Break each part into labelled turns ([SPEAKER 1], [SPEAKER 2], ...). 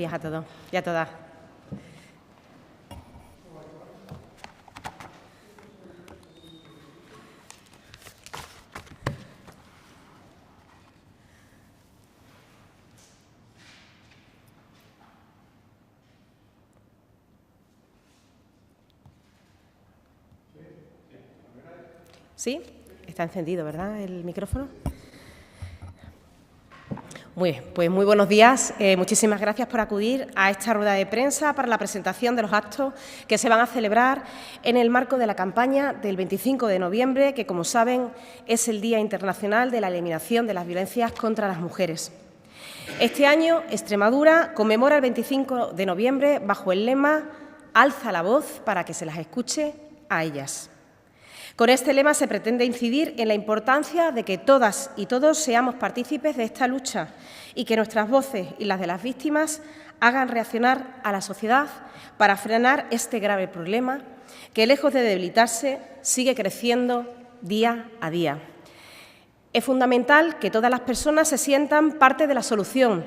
[SPEAKER 1] Días a todos y a todas. ¿Sí? Está encendido, ¿verdad?, el micrófono. Muy bien, pues muy buenos días. Muchísimas gracias por acudir a esta rueda de prensa para la presentación de los actos que se van a celebrar en el marco de la campaña del 25 de noviembre, que, como saben, es el Día Internacional de la Eliminación de las Violencias contra las Mujeres. Este año, Extremadura conmemora el 25 de noviembre bajo el lema «Alza la voz para que se las escuche a ellas». Con este lema se pretende incidir en la importancia de que todas y todos seamos partícipes de esta lucha y que nuestras voces y las de las víctimas hagan reaccionar a la sociedad para frenar este grave problema que, lejos de debilitarse, sigue creciendo día a día. Es fundamental que todas las personas se sientan parte de la solución,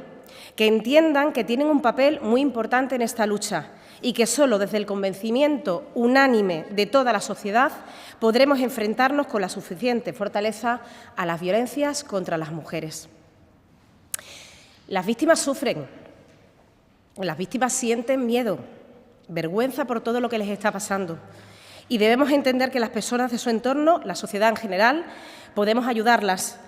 [SPEAKER 1] que entiendan que tienen un papel muy importante en esta lucha y que solo desde el convencimiento unánime de toda la sociedad podremos enfrentarnos con la suficiente fortaleza a las violencias contra las mujeres. Las víctimas sufren, las víctimas sienten miedo, vergüenza por todo lo que les está pasando y debemos entender que las personas de su entorno, la sociedad en general, podemos ayudarlas.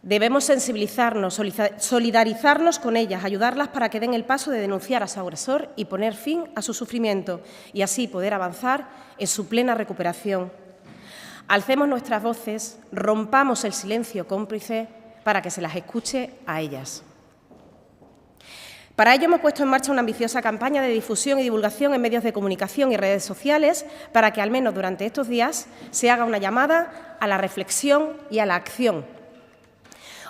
[SPEAKER 1] Debemos sensibilizarnos, solidarizarnos con ellas, ayudarlas para que den el paso de denunciar a su agresor y poner fin a su sufrimiento y así poder avanzar en su plena recuperación. Alcemos nuestras voces, rompamos el silencio cómplice para que se las escuche a ellas. Para ello hemos puesto en marcha una ambiciosa campaña de difusión y divulgación en medios de comunicación y redes sociales para que, al menos durante estos días, se haga una llamada a la reflexión y a la acción.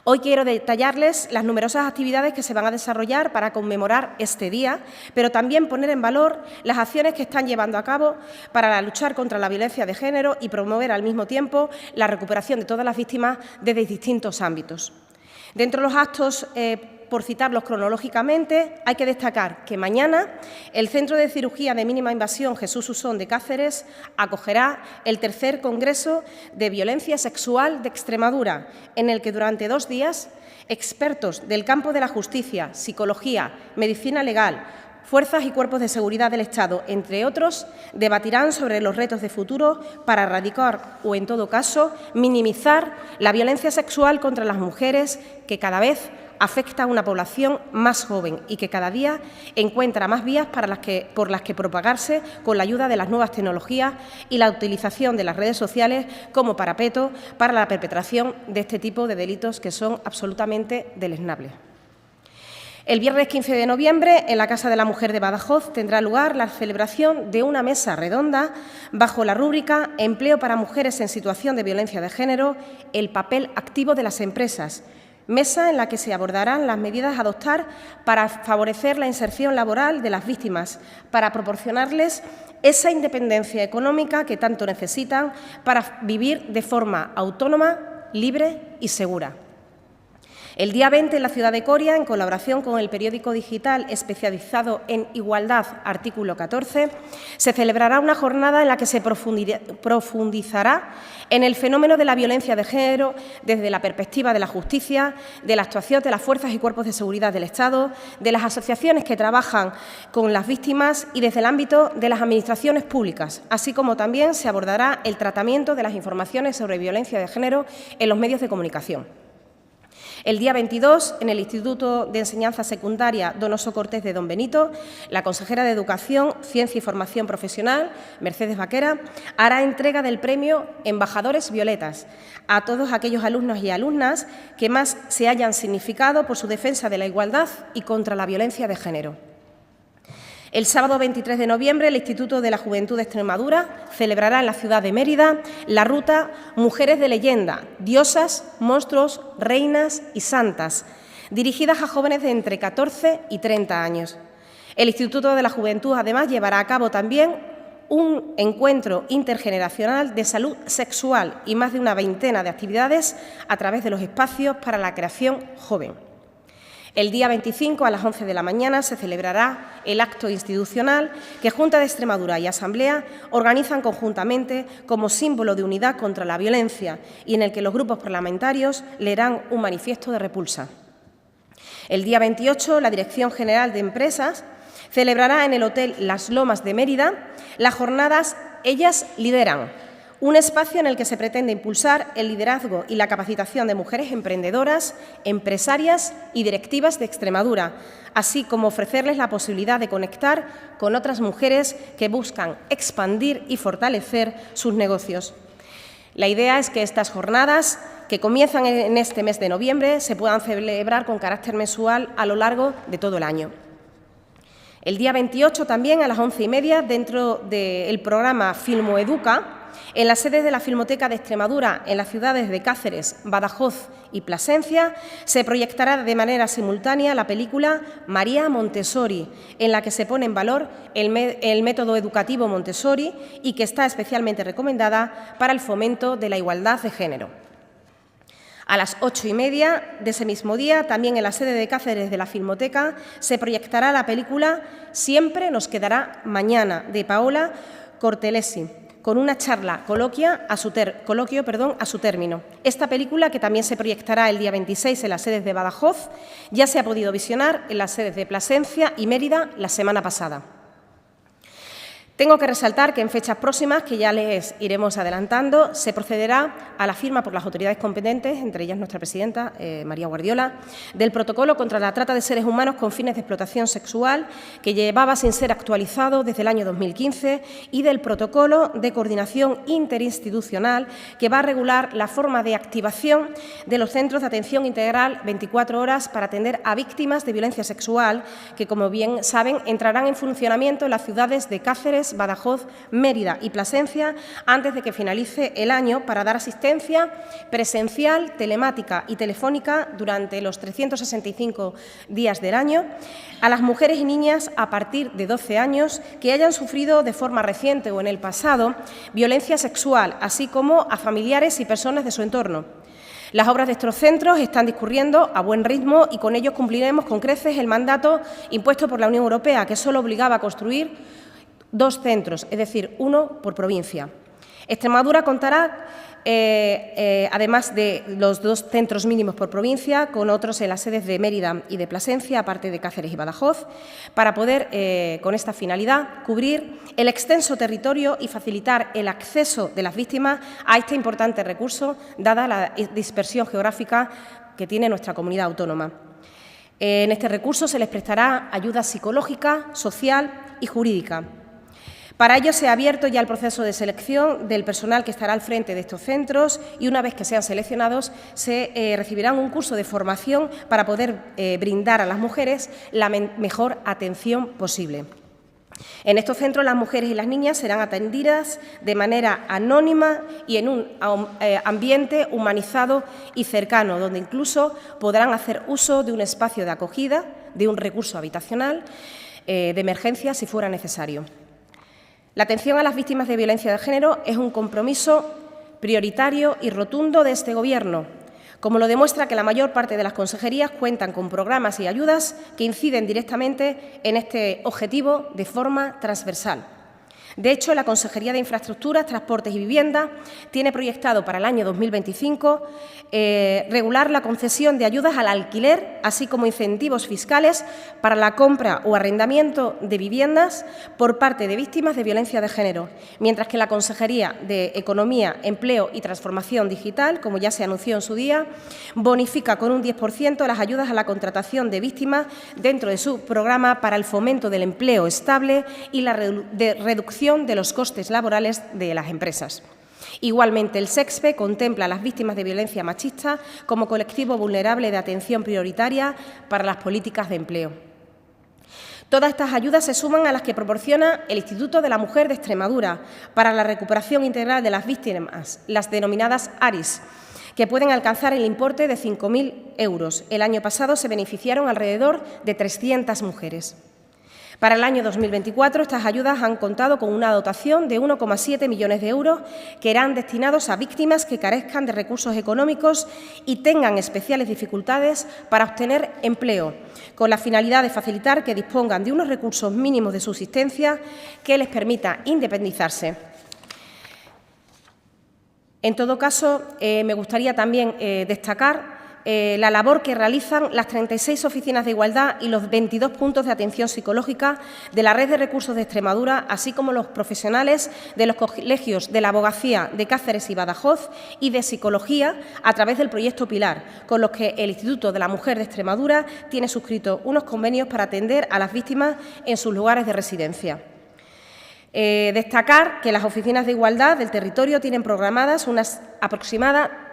[SPEAKER 1] Hoy quiero detallarles las numerosas actividades que se van a desarrollar para conmemorar este día, pero también poner en valor las acciones que están llevando a cabo para luchar contra la violencia de género y promover al mismo tiempo la recuperación de todas las víctimas desde distintos ámbitos. Dentro de los actos, por citarlos cronológicamente, hay que destacar que mañana el Centro de Cirugía de Mínima Invasión Jesús Usón de Cáceres acogerá el tercer Congreso de Violencia Sexual de Extremadura, en el que durante 2 días expertos del campo de la justicia, psicología, medicina legal, fuerzas y cuerpos de seguridad del Estado, entre otros, debatirán sobre los retos de futuro para erradicar o, en todo caso, minimizar la violencia sexual contra las mujeres que cada vez afecta a una población más joven y que cada día encuentra más vías por las que propagarse con la ayuda de las nuevas tecnologías y la utilización de las redes sociales como parapeto para la perpetración de este tipo de delitos que son absolutamente deleznables. El viernes 15 de noviembre, en la Casa de la Mujer de Badajoz, tendrá lugar la celebración de una mesa redonda bajo la rúbrica «Empleo para mujeres en situación de violencia de género, el papel activo de las empresas», mesa en la que se abordarán las medidas a adoptar para favorecer la inserción laboral de las víctimas, para proporcionarles esa independencia económica que tanto necesitan para vivir de forma autónoma, libre y segura. El día 20, en la ciudad de Coria, en colaboración con el periódico digital especializado en igualdad, Artículo 14, se celebrará una jornada en la que se profundizará en el fenómeno de la violencia de género desde la perspectiva de la justicia, de la actuación de las fuerzas y cuerpos de seguridad del Estado, de las asociaciones que trabajan con las víctimas y desde el ámbito de las administraciones públicas, así como también se abordará el tratamiento de las informaciones sobre violencia de género en los medios de comunicación. El día 22, en el Instituto de Enseñanza Secundaria Donoso Cortés de Don Benito, la consejera de Educación, Ciencia y Formación Profesional, Mercedes Vaquera, hará entrega del premio Embajadores Violetas a todos aquellos alumnos y alumnas que más se hayan significado por su defensa de la igualdad y contra la violencia de género. El sábado 23 de noviembre, el Instituto de la Juventud de Extremadura celebrará en la ciudad de Mérida la ruta Mujeres de Leyenda, Diosas, Monstruos, Reinas y Santas, dirigidas a jóvenes de entre 14 y 30 años. El Instituto de la Juventud, además, llevará a cabo también un encuentro intergeneracional de salud sexual y más de una veintena de actividades a través de los espacios para la creación joven. El día 25, a las 11 de la mañana, se celebrará el acto institucional que Junta de Extremadura y Asamblea organizan conjuntamente como símbolo de unidad contra la violencia y en el que los grupos parlamentarios leerán un manifiesto de repulsa. El día 28, la Dirección General de Empresas celebrará en el Hotel Las Lomas de Mérida las jornadas Ellas Lideran, un espacio en el que se pretende impulsar el liderazgo y la capacitación de mujeres emprendedoras, empresarias y directivas de Extremadura, así como ofrecerles la posibilidad de conectar con otras mujeres que buscan expandir y fortalecer sus negocios. La idea es que estas jornadas, que comienzan en este mes de noviembre, se puedan celebrar con carácter mensual a lo largo de todo el año. El día 28 también, a las 11:30, dentro del programa Filmoeduca, en la sede de la Filmoteca de Extremadura, en las ciudades de Cáceres, Badajoz y Plasencia, se proyectará de manera simultánea la película María Montessori, en la que se pone en valor el método educativo Montessori y que está especialmente recomendada para el fomento de la igualdad de género. A las 8:30 de ese mismo día, también en la sede de Cáceres de la Filmoteca, se proyectará la película Siempre nos quedará mañana, de Paola Cortelesi, con una charla coloquio a su término. Esta película, que también se proyectará el día 26 en las sedes de Badajoz, ya se ha podido visionar en las sedes de Plasencia y Mérida la semana pasada. Tengo que resaltar que en fechas próximas, que ya les iremos adelantando, se procederá a la firma por las autoridades competentes, entre ellas nuestra presidenta, María Guardiola, del protocolo contra la trata de seres humanos con fines de explotación sexual, que llevaba sin ser actualizado desde el año 2015, y del protocolo de coordinación interinstitucional, que va a regular la forma de activación de los centros de atención integral 24 horas para atender a víctimas de violencia sexual, que, como bien saben, entrarán en funcionamiento en las ciudades de Cáceres, Badajoz, Mérida y Plasencia antes de que finalice el año, para dar asistencia presencial, telemática y telefónica durante los 365 días del año a las mujeres y niñas a partir de 12 años que hayan sufrido de forma reciente o en el pasado violencia sexual, así como a familiares y personas de su entorno. Las obras de estos centros están discurriendo a buen ritmo y con ellos cumpliremos con creces el mandato impuesto por la Unión Europea, que solo obligaba a construir 2 centros, es decir, 1 por provincia. Extremadura contará, además de los 2 centros mínimos por provincia, con otros en las sedes de Mérida y de Plasencia, aparte de Cáceres y Badajoz, para poder, con esta finalidad, cubrir el extenso territorio y facilitar el acceso de las víctimas a este importante recurso, dada la dispersión geográfica que tiene nuestra comunidad autónoma. En este recurso se les prestará ayuda psicológica, social y jurídica. Para ello se ha abierto ya el proceso de selección del personal que estará al frente de estos centros y, una vez que sean seleccionados, se recibirán un curso de formación para poder brindar a las mujeres la mejor atención posible. En estos centros las mujeres y las niñas serán atendidas de manera anónima y en un ambiente humanizado y cercano, donde incluso podrán hacer uso de un espacio de acogida, de un recurso habitacional de emergencia si fuera necesario. La atención a las víctimas de violencia de género es un compromiso prioritario y rotundo de este Gobierno, como lo demuestra que la mayor parte de las consejerías cuentan con programas y ayudas que inciden directamente en este objetivo de forma transversal. De hecho, la Consejería de Infraestructuras, Transportes y Vivienda tiene proyectado para el año 2025 regular la concesión de ayudas al alquiler, así como incentivos fiscales para la compra o arrendamiento de viviendas por parte de víctimas de violencia de género, mientras que la Consejería de Economía, Empleo y Transformación Digital, como ya se anunció en su día, bonifica con un 10% las ayudas a la contratación de víctimas dentro de su programa para el fomento del empleo estable y la reducción de los costes laborales de las empresas. Igualmente, el SEXPE contempla a las víctimas de violencia machista como colectivo vulnerable de atención prioritaria para las políticas de empleo. Todas estas ayudas se suman a las que proporciona el Instituto de la Mujer de Extremadura para la recuperación integral de las víctimas, las denominadas ARIS, que pueden alcanzar el importe de 5.000 euros. El año pasado se beneficiaron alrededor de 300 mujeres. Para el año 2024, estas ayudas han contado con una dotación de 1,7 millones de euros que irán destinados a víctimas que carezcan de recursos económicos y tengan especiales dificultades para obtener empleo, con la finalidad de facilitar que dispongan de unos recursos mínimos de subsistencia que les permita independizarse. En todo caso, me gustaría también destacar la labor que realizan las 36 oficinas de igualdad y los 22 puntos de atención psicológica de la Red de Recursos de Extremadura, así como los profesionales de los colegios de la Abogacía de Cáceres y Badajoz y de Psicología a través del proyecto Pilar, con los que el Instituto de la Mujer de Extremadura tiene suscritos unos convenios para atender a las víctimas en sus lugares de residencia. Destacar que las oficinas de igualdad del territorio tienen programadas unas aproximadamente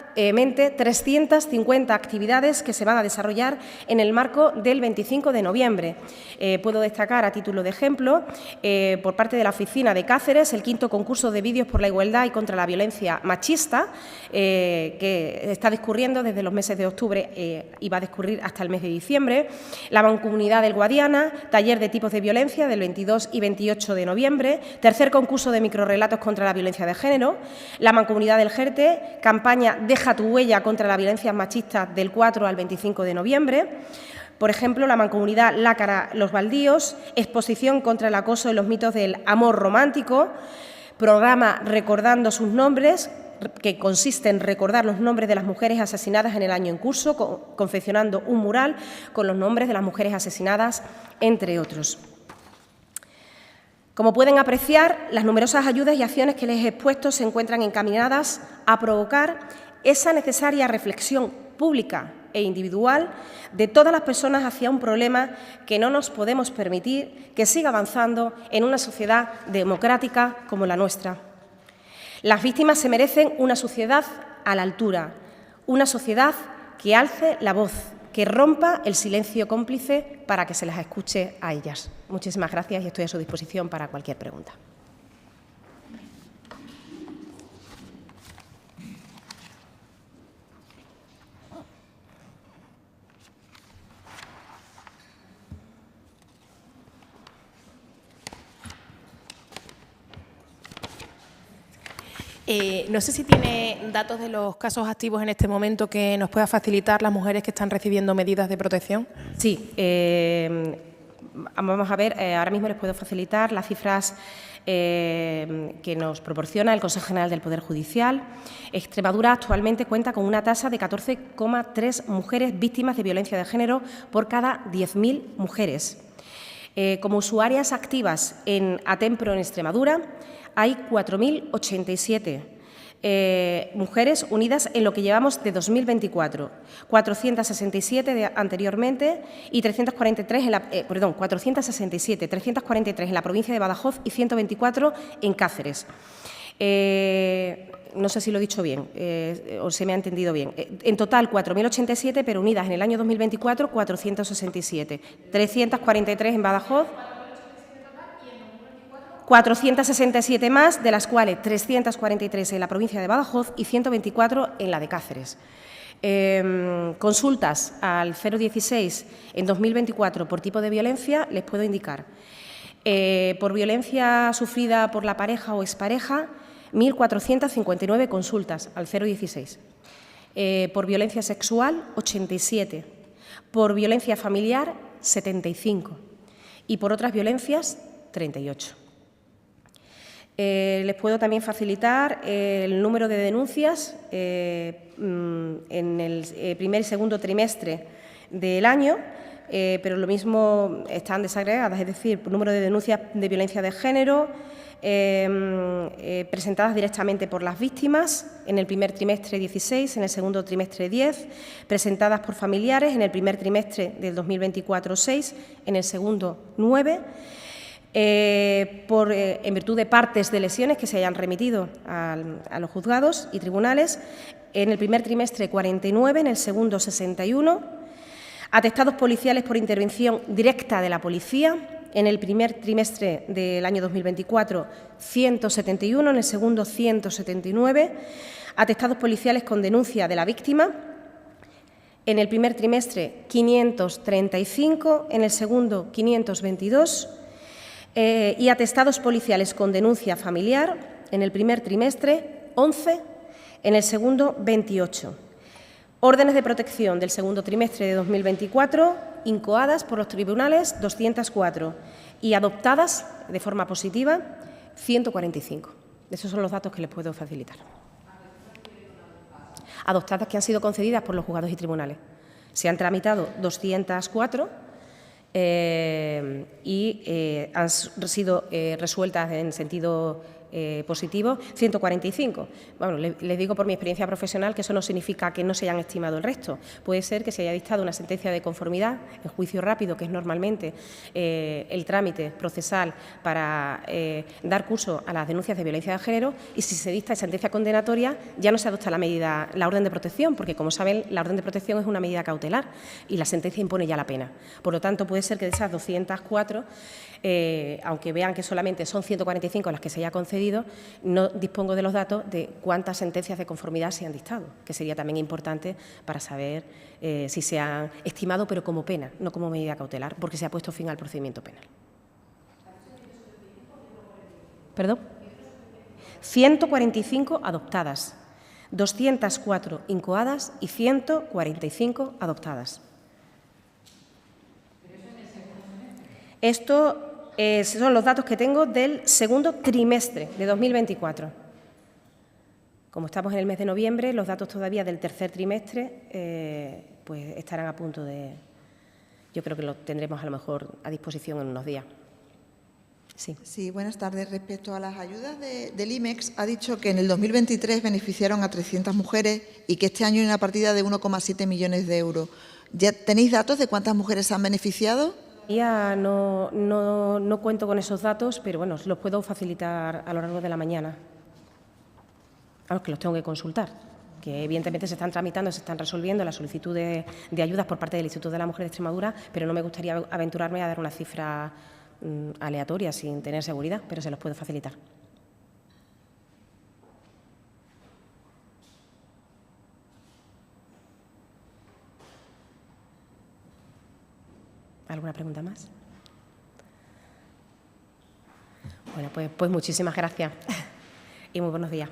[SPEAKER 1] 350 actividades que se van a desarrollar en el marco del 25 de noviembre. Puedo destacar, a título de ejemplo, por parte de la Oficina de Cáceres, el 5º concurso de vídeos por la igualdad y contra la violencia machista, que está discurriendo desde los meses de octubre y va a discurrir hasta el mes de diciembre. La Mancomunidad del Guadiana, taller de tipos de violencia del 22 y 28 de noviembre. 3er concurso de microrrelatos contra la violencia de género. La Mancomunidad del Jerte, campaña Deja tu huella contra la violencia machista del 4 al 25 de noviembre. Por ejemplo, la Mancomunidad Lácara Los Baldíos, exposición contra el acoso y los mitos del amor romántico, programa Recordando sus nombres, que consiste en recordar los nombres de las mujeres asesinadas en el año en curso, confeccionando un mural con los nombres de las mujeres asesinadas, entre otros. Como pueden apreciar, las numerosas ayudas y acciones que les he expuesto se encuentran encaminadas a provocar esa necesaria reflexión pública e individual de todas las personas hacia un problema que no nos podemos permitir que siga avanzando en una sociedad democrática como la nuestra. Las víctimas se merecen una sociedad a la altura, una sociedad que alce la voz, que rompa el silencio cómplice para que se las escuche a ellas. Muchísimas gracias y estoy a su disposición para cualquier pregunta.
[SPEAKER 2] No sé si tiene datos de los casos activos en este momento que nos pueda facilitar las mujeres que están recibiendo medidas de protección.
[SPEAKER 1] Sí, vamos a ver, ahora mismo les puedo facilitar las cifras que nos proporciona el Consejo General del Poder Judicial. Extremadura actualmente cuenta con una tasa de 14,3 mujeres víctimas de violencia de género por cada 10.000 mujeres. Como usuarias activas en Atempro en Extremadura, hay 4.087 mujeres unidas en lo que llevamos de 2024, 467 anteriormente y 343 en la provincia de Badajoz y 124 en Cáceres. No sé si lo he dicho bien o se me ha entendido bien. En total, 4.087, pero unidas en el año 2024, 467. 343 en Badajoz, 467 más, de las cuales 343 en la provincia de Badajoz y 124 en la de Cáceres. Consultas al 016 en 2024 por tipo de violencia, les puedo indicar. Por violencia sufrida por la pareja o expareja, 1.459 consultas al 016. Por violencia sexual, 87. Por violencia familiar, 75. Y por otras violencias, 38. Les puedo también facilitar el número de denuncias en el primer y segundo trimestre del año, pero lo mismo están desagregadas, es decir, el número de denuncias de violencia de género presentadas directamente por las víctimas en el primer trimestre 16, en el segundo trimestre 10, presentadas por familiares en el primer trimestre del 2024 6, en el segundo 9, en virtud de partes de lesiones que se hayan remitido a los juzgados y tribunales, en el primer trimestre 49, en el segundo 61, atestados policiales por intervención directa de la policía, en el primer trimestre del año 2024 171, en el segundo 179, atestados policiales con denuncia de la víctima, en el primer trimestre 535, en el segundo 522, Y atestados policiales con denuncia familiar en el primer trimestre, 11, en el segundo, 28. Órdenes de protección del segundo trimestre de 2024, incoadas por los tribunales, 204, y adoptadas de forma positiva, 145. Esos son los datos que les puedo facilitar. Adoptadas que han sido concedidas por los juzgados y tribunales. Se han tramitado 204 y han sido resueltas en sentido positivo 145. Bueno, les digo por mi experiencia profesional que eso no significa que no se hayan estimado el resto. Puede ser que se haya dictado una sentencia de conformidad en juicio rápido, que es normalmente el trámite procesal para dar curso a las denuncias de violencia de género, y si se dicta sentencia condenatoria ya no se adopta la orden de protección, porque como saben la orden de protección es una medida cautelar y la sentencia impone ya la pena. Por lo tanto, puede ser que de esas 204, aunque vean que solamente son 145 las que se haya concedido, no dispongo de los datos de cuántas sentencias de conformidad se han dictado, que sería también importante para saber si se han estimado, pero como pena, no como medida cautelar, porque se ha puesto fin al procedimiento penal. ¿Perdón? 145 adoptadas, 204 incoadas y 145 adoptadas. Esto son los datos que tengo del segundo trimestre de 2024. Como estamos en el mes de noviembre, los datos todavía del tercer trimestre pues estarán a punto de… Yo creo que los tendremos a lo mejor a disposición en unos días. Sí.
[SPEAKER 3] Sí, buenas tardes. Respecto a las ayudas del IMEX, ha dicho que en el 2023 beneficiaron a 300 mujeres y que este año hay una partida de 1,7 millones de euros. ¿Ya tenéis datos de cuántas mujeres se han beneficiado?
[SPEAKER 1] Ya no cuento con esos datos, pero bueno, los puedo facilitar a lo largo de la mañana. Claro, que los tengo que consultar, que evidentemente se están tramitando, se están resolviendo las solicitudes de ayudas por parte del Instituto de la Mujer de Extremadura, pero no me gustaría aventurarme a dar una cifra aleatoria sin tener seguridad, pero se los puedo facilitar. ¿Alguna pregunta más? Bueno, pues muchísimas gracias y muy buenos días.